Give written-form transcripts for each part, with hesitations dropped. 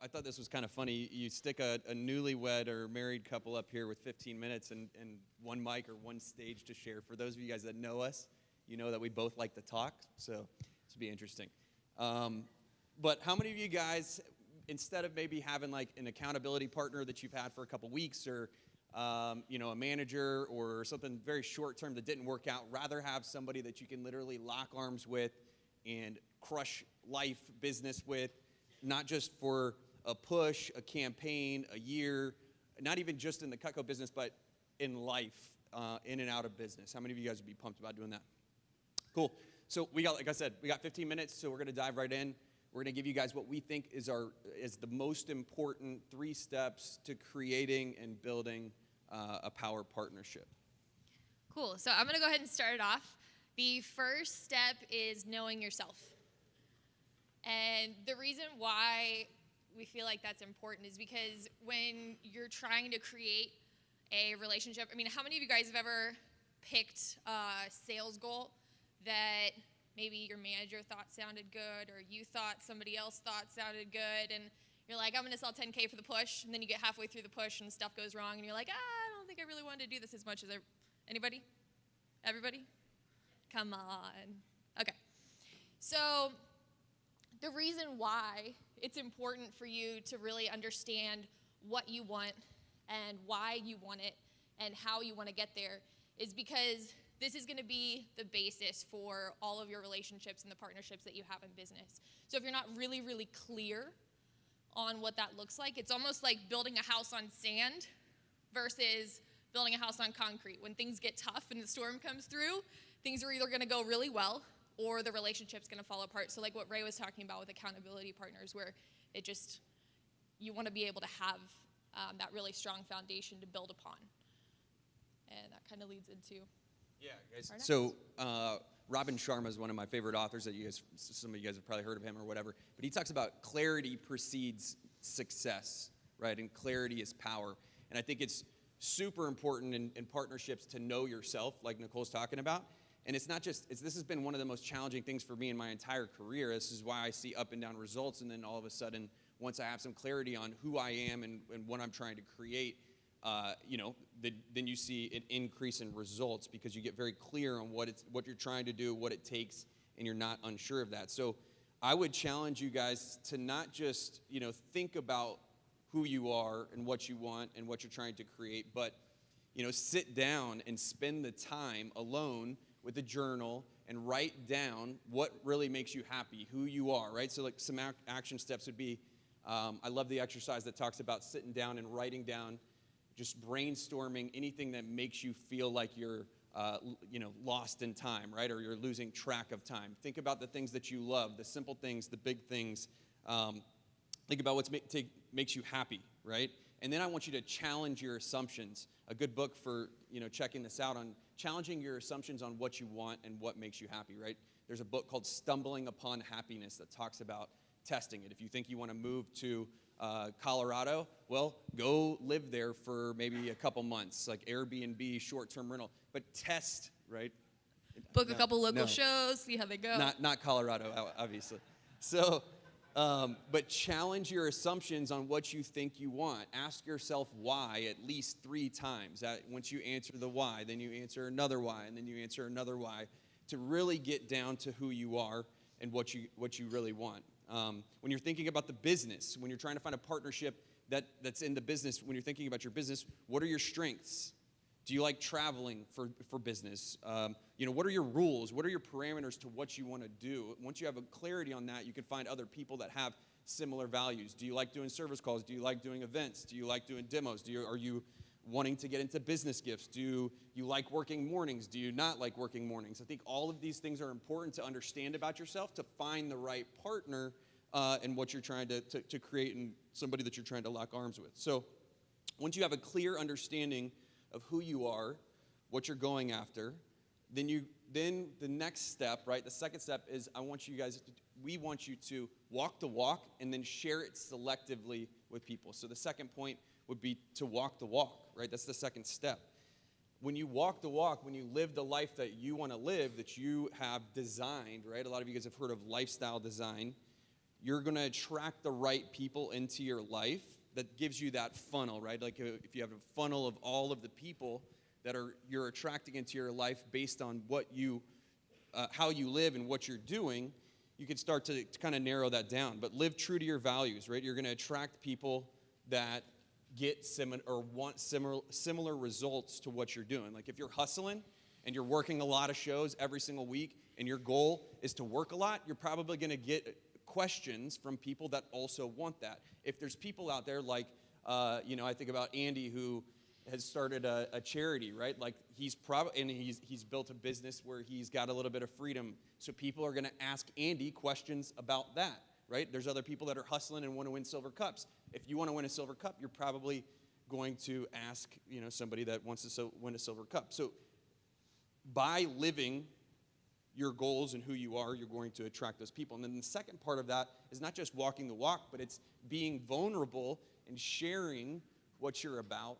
I thought this was kind of funny. You stick a newlywed or married couple up here with 15 minutes and one mic or one stage to share. For those of you guys that know us, you know that we both like to talk, so this will be interesting. But how many of you guys, instead of maybe having like an accountability partner that you've had for a couple weeks, or a manager or something very short term that didn't work out, rather have somebody that you can literally lock arms with and crush life business with, not just for a push, a campaign, a year, not even just in the Cutco business, but in life, in and out of business? How many of you guys would be pumped about doing that? Cool. So we got, like I said, we got 15 minutes, so we're going to dive right in. We're going to give you guys what we think is the most important 3 steps to creating and building a power partnership. Cool. So I'm going to go ahead and start it off. The first step is knowing yourself. And the reason why we feel like that's important is because when you're trying to create a relationship, I mean, how many of you guys have ever picked a sales goal that maybe your manager thought sounded good, or you thought somebody else thought sounded good, and you're like, I'm going to sell 10K for the push, and then you get halfway through the push and stuff goes wrong, and you're like, I don't think I really wanted to do this as much as anybody? Everybody? Come on. Okay. So the reason why it's important for you to really understand what you want and why you want it and how you want to get there is because this is going to be the basis for all of your relationships and the partnerships that you have in business. So if you're not really, really clear on what that looks like, it's almost like building a house on sand versus building a house on concrete. When things get tough and the storm comes through, things are either going to go really well or the relationship's going to fall apart. So like what Ray was talking about with accountability partners, where you want to be able to have that really strong foundation to build upon. And that kind of leads into... Yeah, guys. So Robin Sharma is one of my favorite authors that some of you guys have probably heard of him or whatever. But he talks about clarity precedes success, right? And clarity is power. And I think it's super important in partnerships to know yourself, like Nicole's talking about. And it's not just, this has been one of the most challenging things for me in my entire career. This is why I see up and down results. And then all of a sudden, once I have some clarity on who I am and what I'm trying to create, then you see an increase in results because you get very clear on what you're trying to do, what it takes, and you're not unsure of that. So I would challenge you guys to not just, think about who you are and what you want and what you're trying to create, but, sit down and spend the time alone with a journal and write down what really makes you happy, who you are, right? So like some action steps would be, I love the exercise that talks about sitting down and writing down, just brainstorming anything that makes you feel like you're, lost in time, right? Or you're losing track of time. Think about the things that you love, the simple things, the big things. Think about what makes you happy, right? And then I want you to challenge your assumptions. A good book for, checking this out on challenging your assumptions on what you want and what makes you happy, right? There's a book called Stumbling Upon Happiness that talks about testing it. If you think you want to move to Colorado, well, go live there for maybe a couple months, like Airbnb, short-term rental, but test, right? Book a couple local shows, see how they go. Not Colorado, obviously. So, but challenge your assumptions on what you think you want. Ask yourself why at least 3 times. Once you answer the why, then you answer another why, and then you answer another why, to really get down to who you are and what you really want. When you're thinking about the business, when you're trying to find a partnership that's in the business, when you're thinking about your business, what are your strengths? Do you like traveling for business? What are your rules? What are your parameters to what you want to do? Once you have a clarity on that, you can find other people that have similar values. Do you like doing service calls? Do you like doing events? Do you like doing demos? Are you wanting to get into business gifts? Do you like working mornings? Do you not like working mornings? I think all of these things are important to understand about yourself, to find the right partner and what you're trying to create and somebody that you're trying to lock arms with. So once you have a clear understanding of who you are, what you're going after, then the next step, right, the second step is we want you to walk the walk and then share it selectively with people. So the second point would be to walk the walk, right? That's the second step. When you walk the walk, when you live the life that you want to live, that you have designed, right? A lot of you guys have heard of lifestyle design. you're going to attract the right people into your life that gives you that funnel, right? Like if you have a funnel of all of the people that you're attracting into your life based on what you, how you live and what you're doing, you can start to kind of narrow that down. But live true to your values, right? You're going to attract people that get similar or want similar results to what you're doing. Like if you're hustling and you're working a lot of shows every single week and your goal is to work a lot, you're probably going to get questions from people that also want that. If there's people out there like, I think about Andy who has started a charity, right? Like he's built a business where he's got a little bit of freedom. So people are going to ask Andy questions about that, right? There's other people that are hustling and want to win silver cups. If you want to win a silver cup, you're probably going to ask, somebody that wants to win a silver cup. So by living your goals and who you are, you're going to attract those people. And then the second part of that is not just walking the walk, but it's being vulnerable and sharing what you're about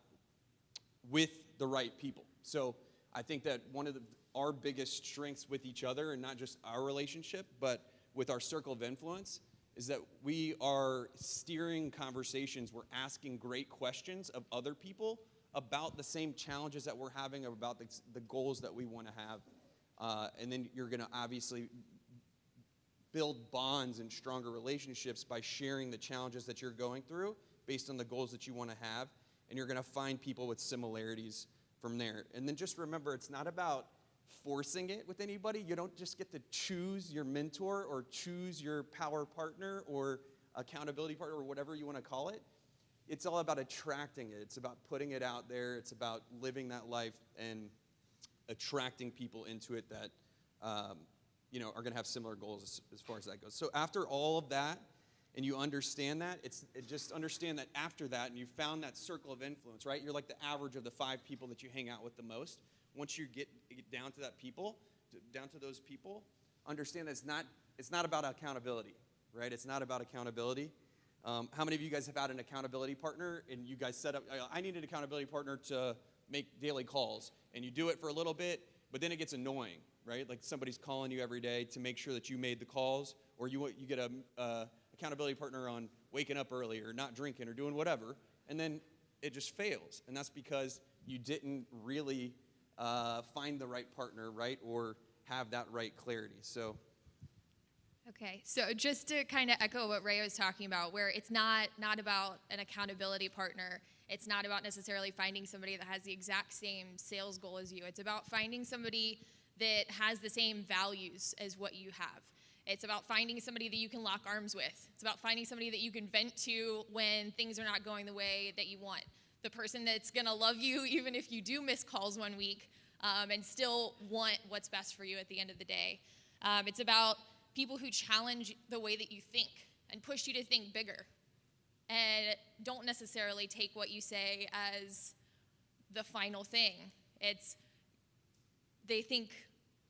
with the right people. So I think that one of our biggest strengths with each other, and not just our relationship, but with our circle of influence, is that we are steering conversations. We're asking great questions of other people about the same challenges that we're having, about the goals that we want to have. And then you're going to obviously build bonds and stronger relationships by sharing the challenges that you're going through based on the goals that you want to have. And you're going to find people with similarities from there. And then just remember, it's not about forcing it with anybody. You don't just get to choose your mentor or choose your power partner or accountability partner or whatever you want to call it. It's all about attracting it. It's about putting it out there. It's about living that life and attracting people into it that are going to have similar goals as far as that goes. So after all of that, and you understand that, just understand that after that, and you found that circle of influence, right? You're like the average of the 5 people that you hang out with the most. Once you get down to those people, understand that it's not about accountability, right? It's not about accountability. How many of you guys have had an accountability partner, and you guys set up, I need an accountability partner to make daily calls, and you do it for a little bit, but then it gets annoying, right? Like somebody's calling you every day to make sure that you made the calls, or you get a accountability partner on waking up early or not drinking or doing whatever, and then it just fails. And that's because you didn't really find the right partner, right, or have that right clarity. So Okay, so just to kind of echo what Ray was talking about, where it's not about an accountability partner. It's not about necessarily finding somebody that has the exact same sales goal as you. It's about finding somebody that has the same values as what you have. It's about finding somebody that you can lock arms with. It's about finding somebody that you can vent to when things are not going the way that you want. The person that's going to love you even if you do miss calls one week and still want what's best for you at the end of the day. It's about people who challenge the way that you think and push you to think bigger and don't necessarily take what you say as the final thing. They think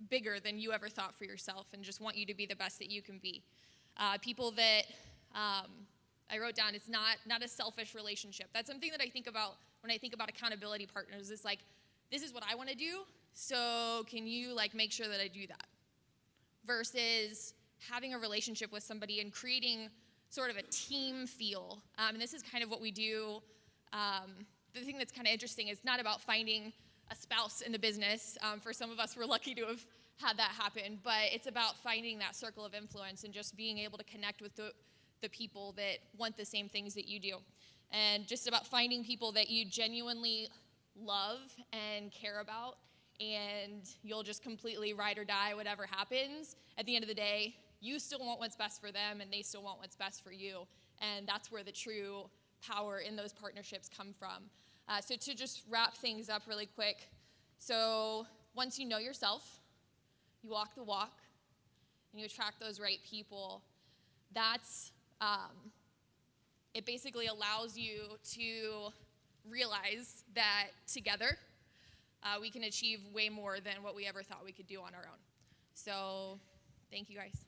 bigger than you ever thought for yourself and just want you to be the best that you can be. People that I wrote down, it's not a selfish relationship. That's something that I think about when I think about accountability partners. It's like, this is what I want to do, so can you make sure that I do that? Versus having a relationship with somebody and creating sort of a team feel. And this is kind of what we do. The thing that's kind of interesting is not about finding a spouse in the business. For some of us, we're lucky to have had that happen. But it's about finding that circle of influence and just being able to connect with the people that want the same things that you do. And just about finding people that you genuinely love and care about, and you'll just completely ride or die whatever happens. At the end of the day, you still want what's best for them, and they still want what's best for you. And that's where the true power in those partnerships come from. So to just wrap things up really quick, so once you know yourself, you walk the walk, and you attract those right people, that's, it basically allows you to realize that together, we can achieve way more than what we ever thought we could do on our own. So thank you guys.